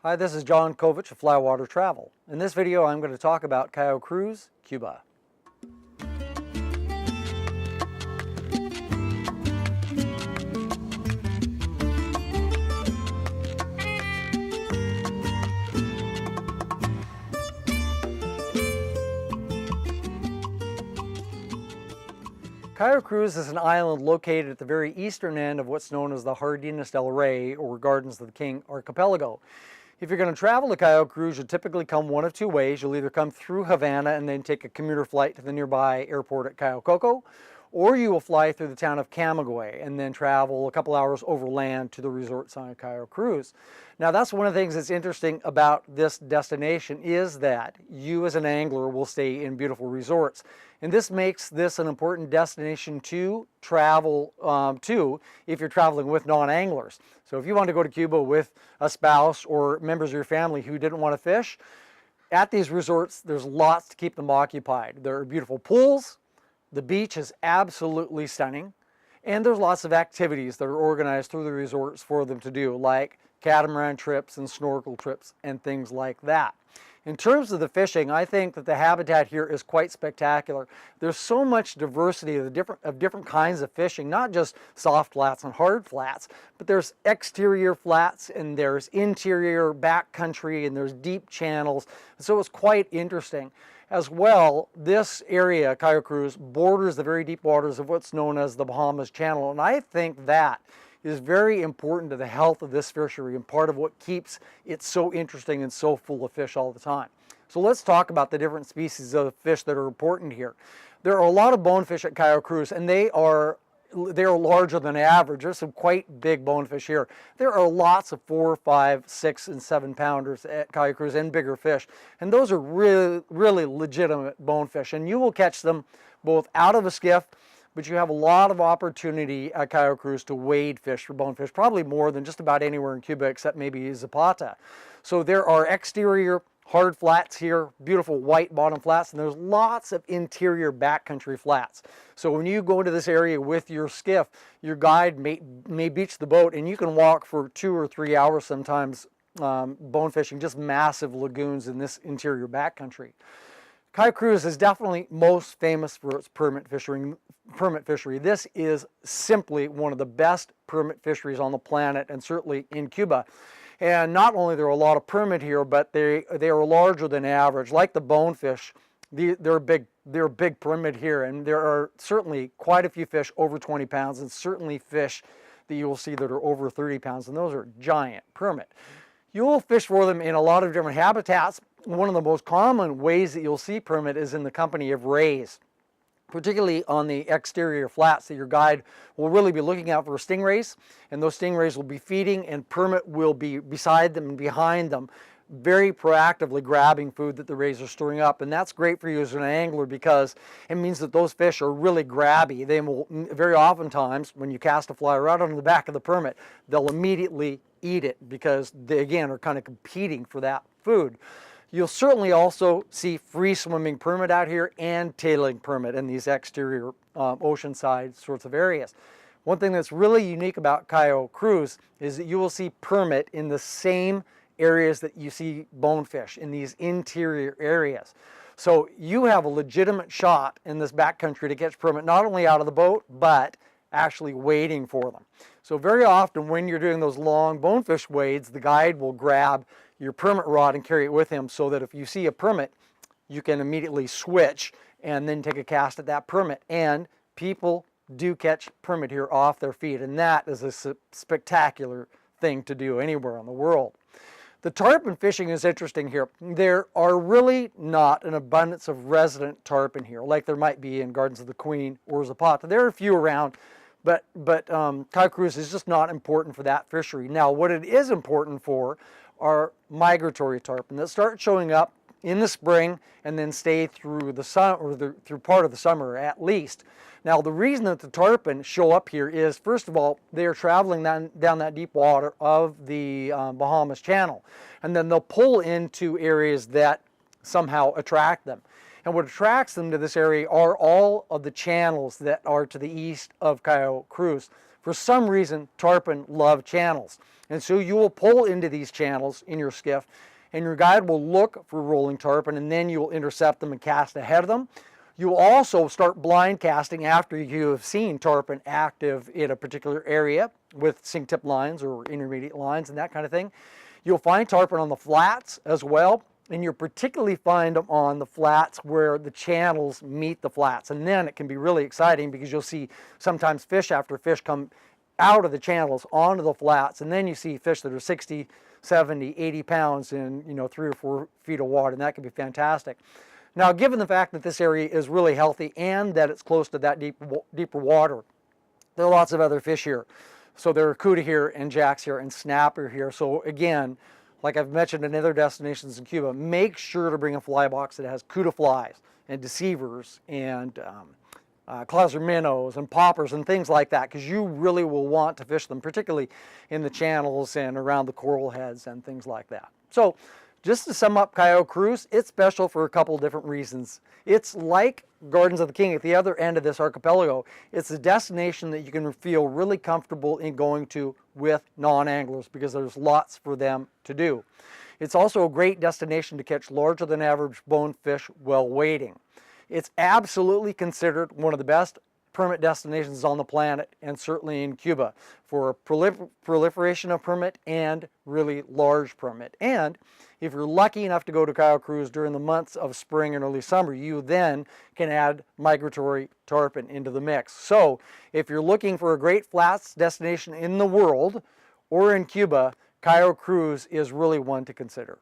Hi, this is John Kovich of Flywater Travel. In this video, I'm going to talk about Cayo Cruz, Cuba. Cayo Cruz is an island located at the very eastern end of what's known as the Jardines del Rey, or Gardens of the King archipelago. If you're going to travel to Cayo Cruz, you'll typically come one of two ways. You'll either come through Havana and then take a commuter flight to the nearby airport at Cayo Coco, or you will fly through the town of Camagüey and then travel a couple hours overland to the resort sign of Cayo Cruz. Now, that's one of the things that's interesting about this destination is that you as an angler will stay in beautiful resorts. And this makes this an important destination to travel to if you're traveling with non-anglers. So if you want to go to Cuba with a spouse or members of your family who didn't want to fish, at these resorts, there's lots to keep them occupied. There are beautiful pools. The beach is absolutely stunning, and there's lots of activities that are organized through the resorts for them to do, like catamaran trips and snorkel trips and things like that. In terms of the fishing, I think that the habitat here is quite spectacular. There's so much diversity of different kinds of fishing, not just soft flats and hard flats, but there's exterior flats and there's interior backcountry and there's deep channels. So it's quite interesting. As well, this area, Cayo Cruz, borders the very deep waters of what's known as the Bahamas Channel, and I think that is very important to the health of this fishery and part of what keeps it so interesting and so full of fish all the time. So let's talk about the different species of fish that are important here. There are a lot of bonefish at Cayo Cruz, and they are larger than average. There's some quite big bonefish here. There are lots of 4, 5, 6, and 7 pounders at Cayo Cruz and bigger fish. And those are really legitimate bonefish. And you will catch them both out of a skiff, but you have a lot of opportunity at Cayo Cruz to wade fish for bonefish, probably more than just about anywhere in Cuba except maybe Zapata. So there are exterior hard flats here, beautiful white bottom flats, and there's lots of interior backcountry flats. So when you go to this area with your skiff, your guide may beach the boat and you can walk for 2 or 3 hours sometimes bone fishing, just massive lagoons in this interior backcountry. Cayo Cruz is definitely most famous for its permit fishery. This is simply one of the best permit fisheries on the planet and certainly in Cuba. And not only are there a lot of permit here, but they are larger than average. Like the bonefish, they're big permit here, and there are certainly quite a few fish over 20 pounds, and certainly fish that you will see that are over 30 pounds, and those are giant permit. You will fish for them in a lot of different habitats. One of the most common ways that you'll see permit is in the company of rays, particularly on the exterior flats that your guide will really be looking out for stingrays, and those stingrays will be feeding and permit will be beside them and behind them, very proactively grabbing food that the rays are storing up. And that's great for you as an angler because it means that those fish are really grabby. They will very oftentimes, when you cast a fly right on the back of the permit, they'll immediately eat it because they again are kind of competing for that food. You'll certainly also see free swimming permit out here and tailing permit in these exterior oceanside sorts of areas. One thing that's really unique about Cayo Cruz is that you will see permit in the same areas that you see bonefish, in these interior areas. So you have a legitimate shot in this backcountry to catch permit, not only out of the boat, but actually wading for them. So very often when you're doing those long bonefish wades, the guide will grab your permit rod and carry it with him so that if you see a permit, you can immediately switch and then take a cast at that permit. And people do catch permit here off their feet, and that is a spectacular thing to do anywhere in the world. The tarpon fishing is interesting here. There are really not an abundance of resident tarpon here, like there might be in Gardens of the Queen or Zapata. There are a few around, but Cayo Cruz is just not important for that fishery. Now, what it is important for are migratory tarpon that start showing up in the spring and then stay through the summer, or through part of the summer at least. Now, the reason that the tarpon show up here is, first of all, they are traveling down that deep water of the Bahamas Channel, and then they'll pull into areas that somehow attract them. And what attracts them to this area are all of the channels that are to the east of Cayo Cruz. For some reason, tarpon love channels. And so you will pull into these channels in your skiff, and your guide will look for rolling tarpon, and then you'll intercept them and cast ahead of them. You'll also start blind casting after you have seen tarpon active in a particular area with sink tip lines or intermediate lines and that kind of thing. You'll find tarpon on the flats as well, and you'll particularly find them on the flats where the channels meet the flats. And then it can be really exciting because you'll see sometimes fish after fish come out of the channels onto the flats, and then you see fish that are 60, 70, 80 pounds in 3 or 4 feet of water, and that can be fantastic. Now, given the fact that this area is really healthy and that it's close to that deeper water, there are lots of other fish here. So there are cuda here and jacks here and snapper here. So again, like I've mentioned in other destinations in Cuba, make sure to bring a fly box that has cuda flies and deceivers and clouser minnows and poppers and things like that, because you really will want to fish them, particularly in the channels and around the coral heads and things like that. So just to sum up Cayo Cruz, it's special for a couple different reasons. It's like Gardens of the King at the other end of this archipelago. It's a destination that you can feel really comfortable in going to with non-anglers because there's lots for them to do. It's also a great destination to catch larger than average bonefish while waiting. It's absolutely considered one of the best permit destinations on the planet, and certainly in Cuba, for proliferation of permit and really large permit. And if you're lucky enough to go to Cayo Cruz during the months of spring and early summer, you then can add migratory tarpon into the mix. So if you're looking for a great flats destination in the world or in Cuba, Cayo Cruz is really one to consider.